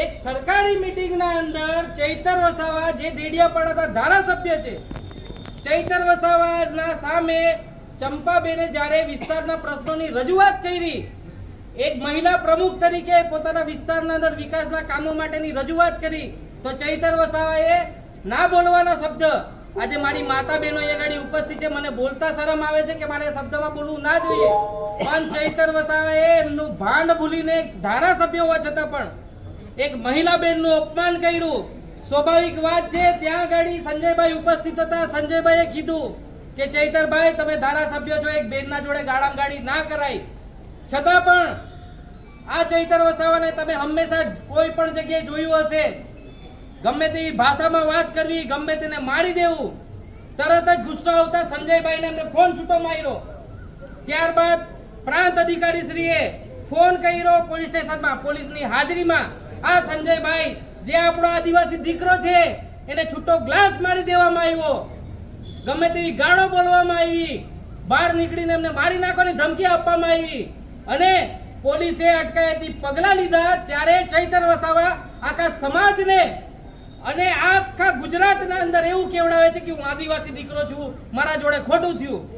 એક સરકારી મીટિંગના અંદર ચૈતર વસાવા જે ડેડિયાપાડાના ધારાસભ્ય છે, ચૈતર વસાવાના સામે ચંપાબેને જ્યારે વિસ્તારના પ્રશ્નોની રજૂઆત કરી, એક મહિલા પ્રમુખ તરીકે પોતાના વિસ્તારના અંદર વિકાસના કામો માટેની રજૂઆત કરી, તો ચૈતર વસાવાએ ના બોલવાના શબ્દ, આજે મારી માતા બહેનો એ ગાડી ઉપસ્થિત છે, મને બોલતા શરમ આવે છે કે મારે શબ્દમાં બોલવું ના જોઈએ, પણ ચૈતર વસાવાએ એમનું ભાંડ ભૂલીને ધારાસભ્ય હોવા છતાં પણ એક મહિલા બેનનું અપમાન કર્યું. સ્વાભાવિક વાત છે, ત્યાં ગાડી સંજયભાઈ ઉપસ્થિત હતા. સંજયભાઈએ કીધું કે ચૈતરભાઈ, તમે ધારાસભ્ય છો, એક બેનના જોડે ગાળામ ગાડી ના કરાય. છતાં પણ આ ચૈતર વસાવાને તમે હંમેશા કોઈ પણ જગ્યાએ જોયું હશે, ગમે તેવી ભાષામાં વાત કરવી, ગમે તેને મારી દેવું, તરત જ ગુસ્સો આવતા સંજયભાઈને એમને ફોન છૂટો માર્યો. ત્યારબાદ પ્રાંત અધિકારી શ્રીએ ફોન કર્યો પોલીસ સ્ટેશનમાં, પોલીસની હાજરીમાં આ સંજયભાઈ જે આપણો આદિવાસી દીકરો છે એને છૂટો ગ્લાસ મારી દેવામાં આવ્યો, ગમે તેવી ગાળો બોલવામાં આવી, બહાર નીકળીને એમને મારી નાખવાની ધમકી આપવામાં આવી અને પોલીસે અટકાયતી પગલાં લીધા. ત્યારે ચૈતર વસાવા આખા સમાજને અને આખા ગુજરાતના અંદર એવું કેવડાવે છે કે હું આદિવાસી દીકરો છું, મારા જોડે ખોટું થયું.